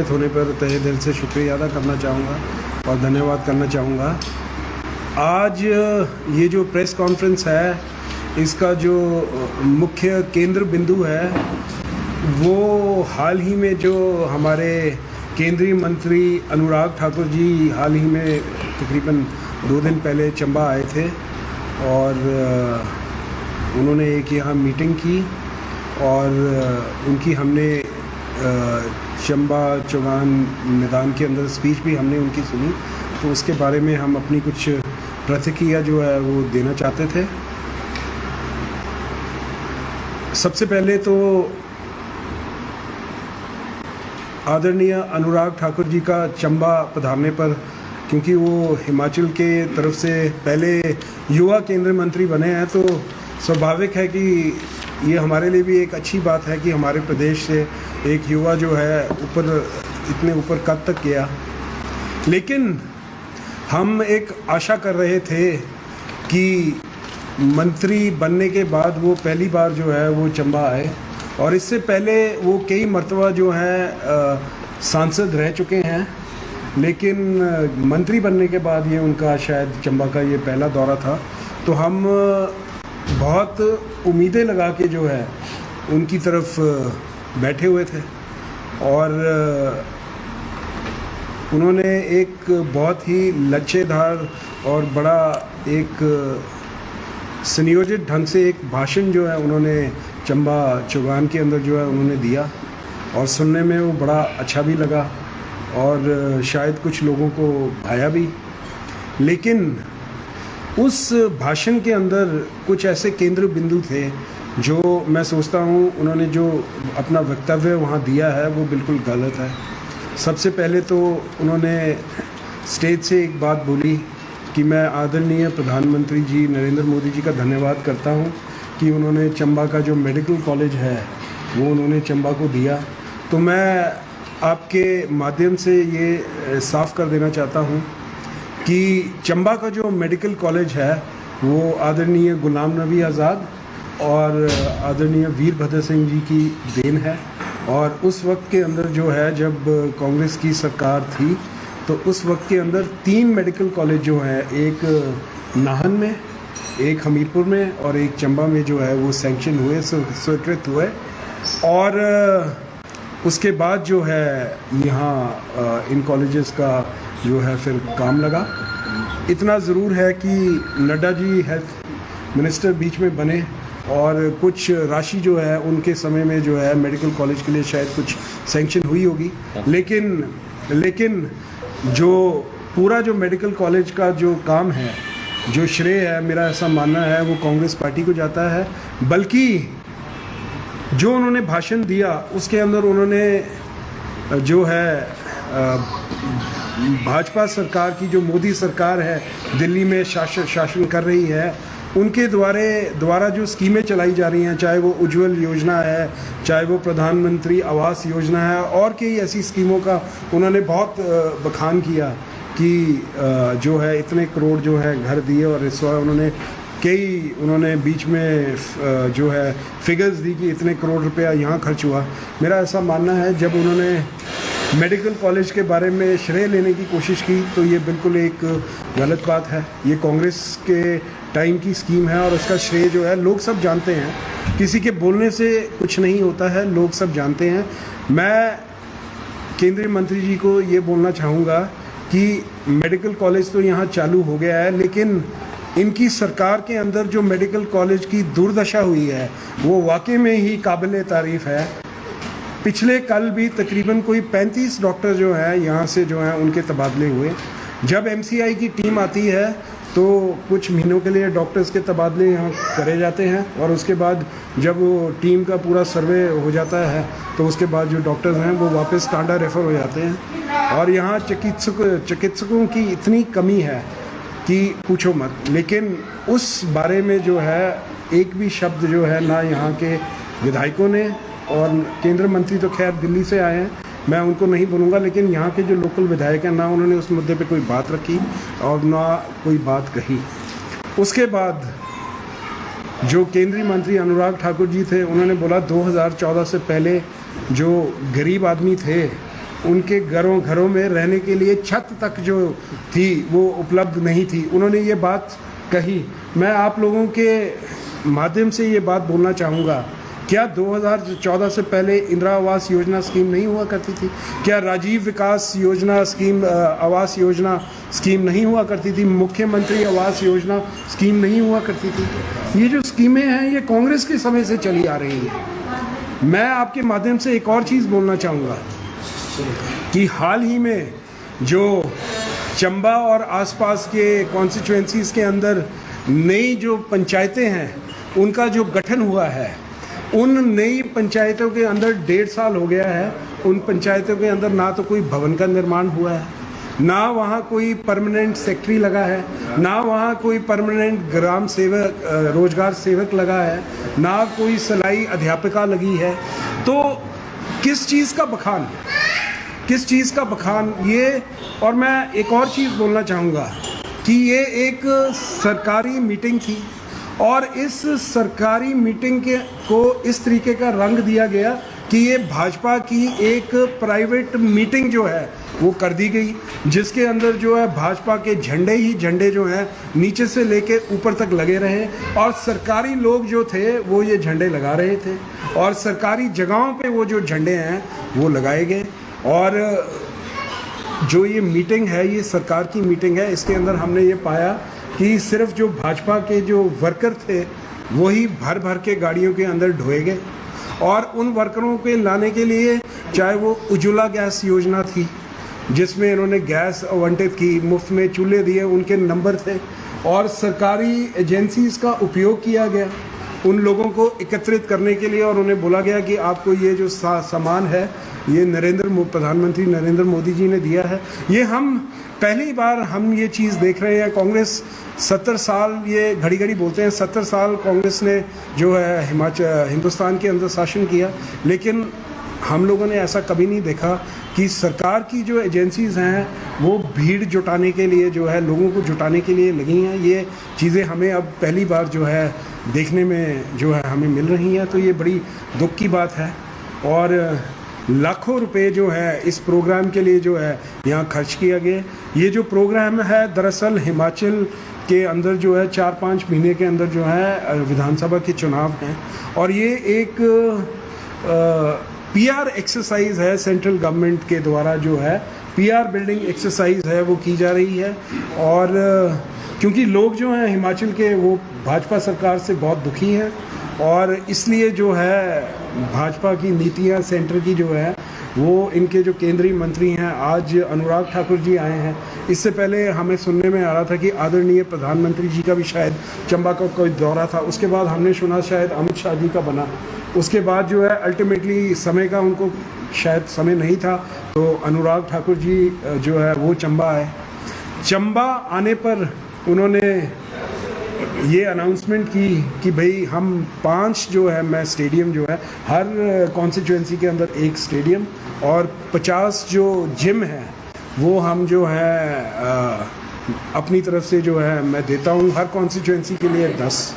होने पर तहे दिल से शुक्रिया अदा करना चाहूँगा और धन्यवाद करना चाहूँगा। आज ये जो प्रेस कॉन्फ्रेंस है, इसका जो मुख्य केंद्र बिंदु है वो हाल ही में जो हमारे केंद्रीय मंत्री अनुराग ठाकुर जी हाल ही में तकरीबन 2 दिन पहले चंबा आए थे और उन्होंने एक यहाँ मीटिंग की और उनकी हमने चंबा चौगान मैदान के अंदर स्पीच भी हमने उनकी सुनी, तो उसके बारे में हम अपनी कुछ प्रतिक्रिया जो है वो देना चाहते थे। सबसे पहले तो आदरणीय अनुराग ठाकुर जी का चंबा पधारने पर, क्योंकि वो हिमाचल के तरफ से पहले युवा केंद्रीय मंत्री बने हैं, तो स्वाभाविक है कि ये हमारे लिए भी एक अच्छी बात है कि हमारे प्रदेश से एक युवा जो है इतने ऊपर कद तक गया। लेकिन हम एक आशा कर रहे थे कि मंत्री बनने के बाद वो पहली बार जो है वो चंबा आए, और इससे पहले वो कई मर्तबा जो है सांसद रह चुके हैं, लेकिन मंत्री बनने के बाद ये उनका शायद चंबा का ये पहला दौरा था। तो हम बहुत उम्मीदें लगा के जो है उनकी तरफ बैठे हुए थे और उन्होंने एक बहुत ही लच्छेदार और बड़ा एक सुनियोजित ढंग से एक भाषण जो है उन्होंने चंबा चौगान के अंदर जो है उन्होंने दिया, और सुनने में वो बड़ा अच्छा भी लगा और शायद कुछ लोगों को भाया भी। लेकिन उस भाषण के अंदर कुछ ऐसे केंद्र बिंदु थे जो मैं सोचता हूँ उन्होंने जो अपना वक्तव्य वहाँ दिया है वो बिल्कुल गलत है। सबसे पहले तो उन्होंने स्टेज से एक बात बोली कि मैं आदरणीय प्रधानमंत्री जी नरेंद्र मोदी जी का धन्यवाद करता हूँ कि उन्होंने चंबा का जो मेडिकल कॉलेज है वो उन्होंने चंबा को दिया। तो मैं आपके माध्यम से ये साफ कर देना चाहता हूँ कि चंबा का जो मेडिकल कॉलेज है वो आदरणीय गुलाम नबी आज़ाद और आदरणीय वीरभद्र सिंह जी की देन है। और उस वक्त के अंदर जो है जब कांग्रेस की सरकार थी तो उस वक्त के अंदर 3 मेडिकल कॉलेज जो है, एक नाहन में, एक हमीरपुर में और एक चंबा में जो है वो सैंक्शन हुए, स्वीकृत हुए। और उसके बाद जो है यहाँ इन कॉलेजेस का जो है फिर काम लगा। इतना ज़रूर है कि नड्डा जी हेल्थ मिनिस्टर बीच में बने और कुछ राशि जो है उनके समय में जो है मेडिकल कॉलेज के लिए शायद कुछ सैंक्शन हुई होगी, लेकिन जो पूरा जो मेडिकल कॉलेज का जो काम है, जो श्रेय है, मेरा ऐसा मानना है वो कांग्रेस पार्टी को जाता है। बल्कि जो उन्होंने भाषण दिया उसके अंदर उन्होंने जो है भाजपा सरकार की, जो मोदी सरकार है दिल्ली में शासन कर रही है, उनके द्वारा जो स्कीमें चलाई जा रही हैं, चाहे वो उज्ज्वल योजना है, चाहे वो प्रधानमंत्री आवास योजना है, और कई ऐसी स्कीमों का उन्होंने बहुत बखान किया कि जो है इतने करोड़ जो है घर दिए, और इस बार उन्होंने बीच में जो है फिगर्स दी कि इतने करोड़ रुपया यहाँ खर्च हुआ। मेरा ऐसा मानना है जब उन्होंने मेडिकल कॉलेज के बारे में श्रेय लेने की कोशिश की तो ये बिल्कुल एक गलत बात है। ये कांग्रेस के टाइम की स्कीम है और उसका श्रेय जो है लोग सब जानते हैं, किसी के बोलने से कुछ नहीं होता है, लोग सब जानते हैं। मैं केंद्रीय मंत्री जी को ये बोलना चाहूँगा कि मेडिकल कॉलेज तो यहाँ चालू हो गया है, लेकिन इनकी सरकार के अंदर जो मेडिकल कॉलेज की दुर्दशा हुई है वो वाकई में ही काबिल तारीफ़ है। पिछले कल भी तकरीबन कोई 35 डॉक्टर जो हैं यहाँ से जो हैं उनके तबादले हुए। जब एमसीआई की टीम आती है तो कुछ महीनों के लिए डॉक्टर्स के तबादले यहाँ करे जाते हैं, और उसके बाद जब वो टीम का पूरा सर्वे हो जाता है तो उसके बाद जो डॉक्टर्स हैं वो वापस टांडा रेफ़र हो जाते हैं। और यहाँ चिकित्सकों की इतनी कमी है कि पूछो मत। लेकिन उस बारे में जो है एक भी शब्द जो है ना यहाँ के विधायकों ने, और केंद्रीय मंत्री तो खैर दिल्ली से आए हैं, मैं उनको नहीं बोलूँगा, लेकिन यहाँ के जो लोकल विधायक हैं ना उन्होंने उस मुद्दे पे कोई बात रखी और ना कोई बात कही। उसके बाद जो केंद्रीय मंत्री अनुराग ठाकुर जी थे उन्होंने बोला 2014 से पहले जो गरीब आदमी थे उनके घरों में रहने के लिए छत तक जो थी वो उपलब्ध नहीं थी। उन्होंने ये बात कही। मैं आप लोगों के माध्यम से ये बात बोलना चाहूँगा, क्या 2014 से पहले इंदिरा आवास योजना स्कीम नहीं हुआ करती थी? क्या राजीव विकास योजना स्कीम आवास योजना स्कीम नहीं हुआ करती थी? मुख्यमंत्री आवास योजना स्कीम नहीं हुआ करती थी? ये जो स्कीमें हैं ये कांग्रेस के समय से चली आ रही हैं। मैं आपके माध्यम से एक और चीज़ बोलना चाहूँगा कि हाल ही में जो चंबा और आसपास के कॉन्स्टिट्यूएंसीज़ के अंदर नई जो पंचायतें हैं उनका जो गठन हुआ है, उन नई पंचायतों के अंदर 1.5 साल हो गया है। उन पंचायतों के अंदर ना तो कोई भवन का निर्माण हुआ है, ना वहाँ कोई परमानेंट सेक्रेटरी लगा है, ना वहाँ कोई परमानेंट ग्राम सेवक रोजगार सेवक लगा है, ना कोई सिलाई अध्यापिका लगी है। तो किस चीज़ का बखान, किस चीज़ का बखान ये। और मैं एक और चीज़ बोलना चाहूँगा कि ये एक सरकारी मीटिंग थी और इस सरकारी मीटिंग को इस तरीके का रंग दिया गया कि ये भाजपा की एक प्राइवेट मीटिंग जो है वो कर दी गई, जिसके अंदर जो है भाजपा के झंडे ही झंडे जो हैं नीचे से लेके ऊपर तक लगे रहे और सरकारी लोग जो थे वो ये झंडे लगा रहे थे और सरकारी जगहों पे वो जो झंडे हैं वो लगाए गए। और जो ये मीटिंग है ये सरकार की मीटिंग है। इसके अंदर हमने ये पाया कि सिर्फ जो भाजपा के जो वर्कर थे वही भर भर के गाड़ियों के अंदर ढोए गए और उन वर्करों के लाने के लिए, चाहे वो उज्ज्वला गैस योजना थी जिसमें इन्होंने गैस आवंटित की, मुफ्त में चूल्हे दिए, उनके नंबर थे और सरकारी एजेंसीज़ का उपयोग किया गया उन लोगों को एकत्रित करने के लिए और उन्हें बोला गया कि आपको ये जो सामान है ये प्रधानमंत्री नरेंद्र मोदी जी ने दिया है। ये हम पहली बार हम ये चीज़ देख रहे हैं। कांग्रेस 70 साल, ये घड़ी घड़ी बोलते हैं 70 साल कांग्रेस ने जो है हिंदुस्तान के अंदर शासन किया, लेकिन हम लोगों ने ऐसा कभी नहीं देखा कि सरकार की जो एजेंसीज़ हैं वो भीड़ जुटाने के लिए जो है लोगों को जुटाने के लिए लगी हैं। ये चीज़ें हमें अब पहली बार जो है देखने में जो है हमें मिल रही हैं, तो ये बड़ी दुख की बात है। और लाखों रुपए जो है इस प्रोग्राम के लिए जो है यहाँ खर्च किया गया। ये जो प्रोग्राम है दरअसल हिमाचल के अंदर जो है 4-5 महीने के अंदर जो है विधानसभा के चुनाव हैं और ये एक पीआर एक्सरसाइज है। सेंट्रल गवर्नमेंट के द्वारा जो है पीआर बिल्डिंग एक्सरसाइज है वो की जा रही है। और क्योंकि लोग जो हैं हिमाचल के वो भाजपा सरकार से बहुत दुखी हैं और इसलिए जो है भाजपा की नीतियां सेंटर की जो है वो इनके जो केंद्रीय मंत्री हैं, आज अनुराग ठाकुर जी आए हैं। इससे पहले हमें सुनने में आ रहा था कि आदरणीय प्रधानमंत्री जी का भी शायद चंबा का कोई दौरा था, उसके बाद हमने सुना शायद अमित शाह जी का बना। उसके बाद जो है अल्टीमेटली समय का उनको शायद समय नहीं था, तो अनुराग ठाकुर जी जो है वो चंबा आए। चंबा आने पर उन्होंने ये अनाउंसमेंट की कि भाई हम 5 जो है मैं स्टेडियम जो है हर कॉन्स्टिट्यूएंसी के अंदर एक स्टेडियम और 50 जो जिम है वो हम जो है अपनी तरफ से जो है मैं देता हूँ हर कॉन्स्टिट्यूएंसी के लिए 10।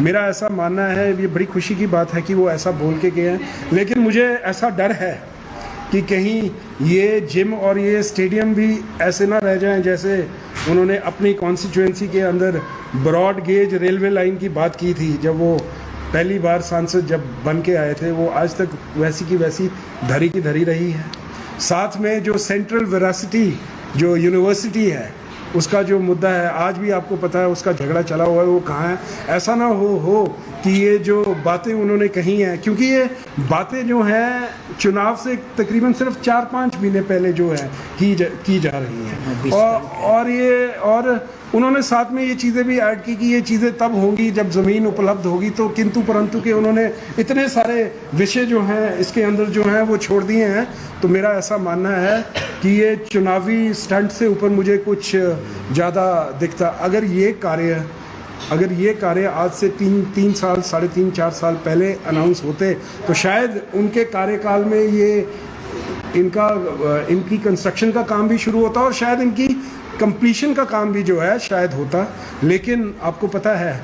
मेरा ऐसा मानना है, ये बड़ी खुशी की बात है कि वो ऐसा बोल के गए हैं, लेकिन मुझे ऐसा डर है कि कहीं ये जिम और ये स्टेडियम भी ऐसे ना रह जाएं जैसे उन्होंने अपनी कॉन्स्टिट्यूएंसी के अंदर ब्रॉड गेज रेलवे लाइन की बात की थी जब वो पहली बार सांसद जब बन के आए थे। वो आज तक वैसी की वैसी धरी की धरी रही है। साथ में जो सेंट्रल वेरासिटी जो यूनिवर्सिटी है उसका जो मुद्दा है आज भी आपको पता है उसका झगड़ा चला हुआ है, वो कहाँ है। ऐसा ना हो कि ये जो बातें उन्होंने कही हैं, क्योंकि ये बातें जो हैं चुनाव से तकरीबन सिर्फ 4-5 महीने पहले जो है की जा रही हैं और उन्होंने साथ में ये चीज़ें भी ऐड की कि ये चीज़ें तब होंगी जब ज़मीन उपलब्ध होगी। तो किंतु परंतु के उन्होंने इतने सारे विषय जो हैं इसके अंदर जो हैं वो छोड़ दिए हैं। तो मेरा ऐसा मानना है कि ये चुनावी स्टंट से ऊपर मुझे कुछ ज़्यादा दिखता। अगर ये कार्य आज से 3 साल 3.5-4 साल पहले अनाउंस होते तो शायद उनके कार्यकाल में ये इनकी कंस्ट्रक्शन का काम भी शुरू होता और शायद इनकी कंप्लीशन का काम भी जो है शायद होता। लेकिन आपको पता है,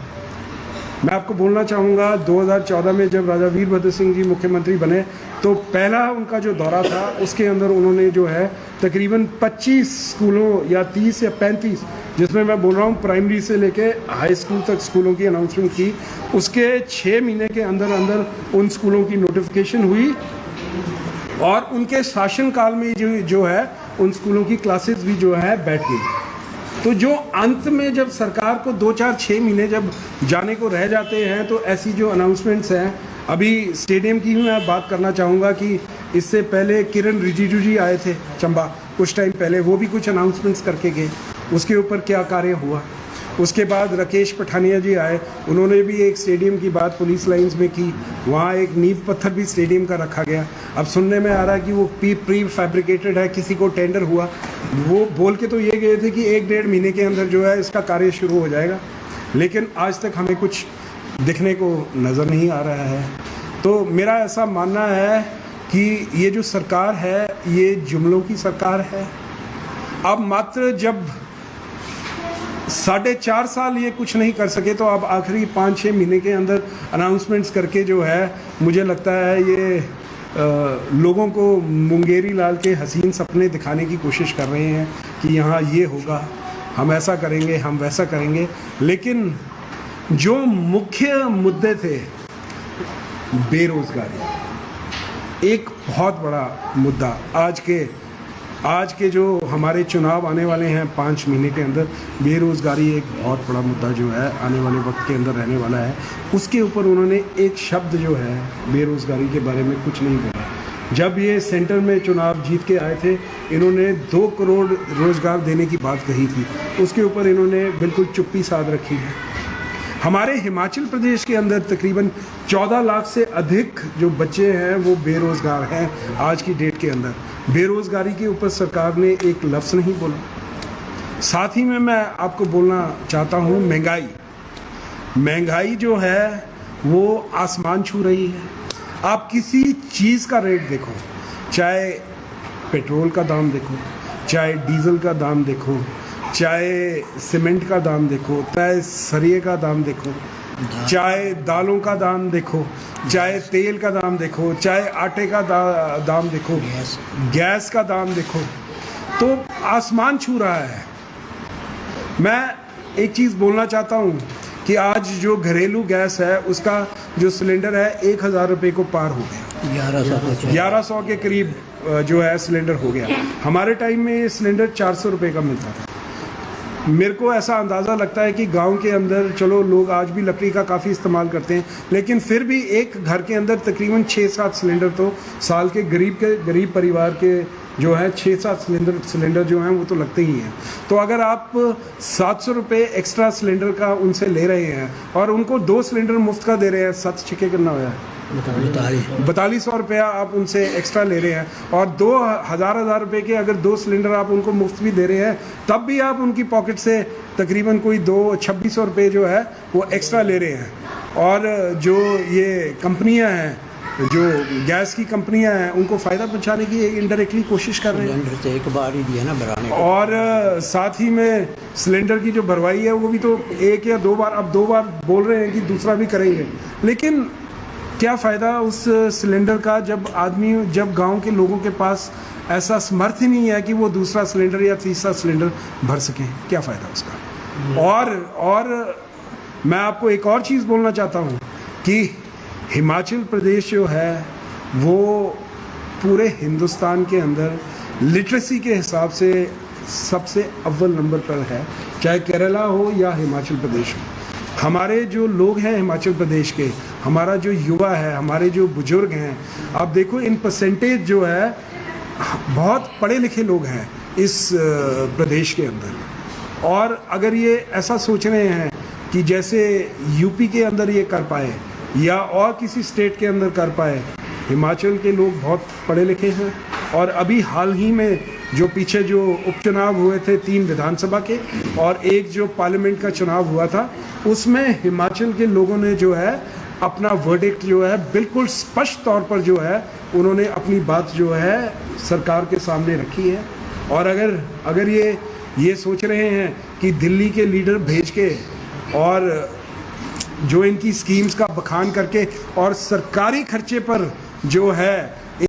मैं आपको बोलना चाहूँगा 2014 में जब राजा वीरभद्र सिंह जी मुख्यमंत्री बने तो पहला उनका जो दौरा था उसके अंदर उन्होंने जो है तकरीबन 25 स्कूलों या 30 या 35, जिसमें मैं बोल रहा हूँ प्राइमरी से लेके हाई स्कूल तक स्कूलों की अनाउंसमेंट की। उसके 6 महीने के अंदर अंदर उन स्कूलों की नोटिफिकेशन हुई और उनके शासनकाल में जो है उन स्कूलों की क्लासेस भी जो है बैठ गई। तो जो अंत में जब सरकार को 2-4-6 महीने जब जाने को रह जाते हैं तो ऐसी जो अनाउंसमेंट्स हैं, अभी स्टेडियम की मैं बात करना चाहूँगा कि इससे पहले किरण रिजिजू जी आए थे चंबा कुछ टाइम पहले, वो भी कुछ अनाउंसमेंट्स करके गए, उसके ऊपर क्या कार्य हुआ। उसके बाद राकेश पठानिया जी आए, उन्होंने भी एक स्टेडियम की बात पुलिस लाइंस में की, वहाँ एक नींव पत्थर भी स्टेडियम का रखा गया। अब सुनने में आ रहा है कि वो प्री फैब्रिकेटेड है, किसी को टेंडर हुआ, वो बोल के तो ये गए थे कि 1-1.5 महीने के अंदर जो है इसका कार्य शुरू हो जाएगा, लेकिन आज तक हमें कुछ दिखने को नज़र नहीं आ रहा है। तो मेरा ऐसा मानना है कि ये जो सरकार है ये जुमलों की सरकार है। अब मात्र जब 4.5 साल ये कुछ नहीं कर सके तो अब आखिरी 5-6 महीने के अंदर अनाउंसमेंट्स करके जो है मुझे लगता है ये लोगों को मुंगेरी लाल के हसीन सपने दिखाने की कोशिश कर रहे हैं कि यहाँ ये होगा, हम ऐसा करेंगे, हम वैसा करेंगे। लेकिन जो मुख्य मुद्दे थे, बेरोज़गारी एक बहुत बड़ा मुद्दा, आज के जो हमारे चुनाव आने वाले हैं 5 महीने के अंदर, बेरोज़गारी एक बहुत बड़ा मुद्दा जो है आने वाले वक्त के अंदर रहने वाला है। उसके ऊपर उन्होंने एक शब्द जो है बेरोज़गारी के बारे में कुछ नहीं बोला। जब ये सेंटर में चुनाव जीत के आए थे, इन्होंने 2 करोड़ रोज़गार देने की बात कही थी, उसके ऊपर इन्होंने बिल्कुल चुप्पी साध रखी है। हमारे हिमाचल प्रदेश के अंदर तकरीबन 14 लाख से अधिक जो बच्चे हैं वो बेरोज़गार हैं आज की डेट के अंदर। बेरोज़गारी के ऊपर सरकार ने एक लफ्ज़ नहीं बोला। साथ ही में मैं आपको बोलना चाहता हूँ, महंगाई जो है वो आसमान छू रही है। आप किसी चीज़ का रेट देखो, चाहे पेट्रोल का दाम देखो, चाहे डीजल का दाम देखो, चाहे सीमेंट का दाम देखो, चाहे सरिये का दाम देखो, चाहे दालों का दाम देखो, चाहे तेल का दाम देखो, चाहे आटे का दाम देखो, गैस का दाम देखो, तो आसमान छू रहा है। मैं एक चीज़ बोलना चाहता हूँ कि आज जो घरेलू गैस है उसका जो सिलेंडर है 1000 रुपये को पार हो गया, 1100 के करीब जो है सिलेंडर हो गया। हमारे टाइम में ये सिलेंडर 400 रुपये का मिलता था। मेरे को ऐसा अंदाज़ा लगता है कि गांव के अंदर चलो लोग आज भी लकड़ी का काफ़ी इस्तेमाल करते हैं, लेकिन फिर भी एक घर के अंदर तकरीबन 6-7 सिलेंडर तो साल के गरीब परिवार के जो है 6-7 सिलेंडर जो हैं वो तो लगते ही हैं। तो अगर आप 700 रुपये एक्स्ट्रा सिलेंडर का उनसे ले रहे हैं और उनको 2 सिलेंडर मुफ्त का दे रहे हैं, 7 छिके करना हुआ है 4200 रुपया आप उनसे एक्स्ट्रा ले रहे हैं, और 2000 रुपये के अगर 2 सिलेंडर आप उनको मुफ्त भी दे रहे हैं, तब भी आप उनकी पॉकेट से तकरीबन कोई 2600 रुपये जो है वो एक्स्ट्रा ले रहे हैं। और जो ये कंपनियां हैं, जो गैस की कंपनियां हैं, उनको फ़ायदा पहुंचाने की इनडायरेक्टली कोशिश कर रहे हैं। सिलेंडर एक बार ही दिया ना भराने, और साथ ही में सिलेंडर की जो भरवाई है वो भी तो 1 या 2 बार, अब 2 बार बोल रहे हैं कि दूसरा भी करेंगे, लेकिन क्या फ़ायदा उस सिलेंडर का जब गांव के लोगों के पास ऐसा समर्थ ही नहीं है कि वो दूसरा सिलेंडर या तीसरा सिलेंडर भर सकें, क्या फ़ायदा उसका। और मैं आपको एक और चीज़ बोलना चाहता हूँ कि हिमाचल प्रदेश जो है वो पूरे हिंदुस्तान के अंदर लिटरेसी के हिसाब से सबसे अव्वल नंबर पर है, चाहे केरला हो या हिमाचल प्रदेश हो। हमारे जो लोग हैं हिमाचल प्रदेश के, हमारा जो युवा है, हमारे जो बुजुर्ग हैं, आप देखो इन परसेंटेज जो है बहुत पढ़े लिखे लोग हैं इस प्रदेश के अंदर। और अगर ये ऐसा सोच रहे हैं कि जैसे यूपी के अंदर ये कर पाए या और किसी स्टेट के अंदर कर पाए, हिमाचल के लोग बहुत पढ़े लिखे हैं। और अभी हाल ही में जो पीछे जो उपचुनाव हुए थे 3 विधानसभा के और 1 जो पार्लियामेंट का चुनाव हुआ था, उसमें हिमाचल के लोगों ने जो है अपना वर्डिक्ट जो है बिल्कुल स्पष्ट तौर पर जो है उन्होंने अपनी बात जो है सरकार के सामने रखी है। और अगर ये सोच रहे हैं कि दिल्ली के लीडर भेज के और जो इनकी स्कीम्स का बखान करके और सरकारी खर्चे पर जो है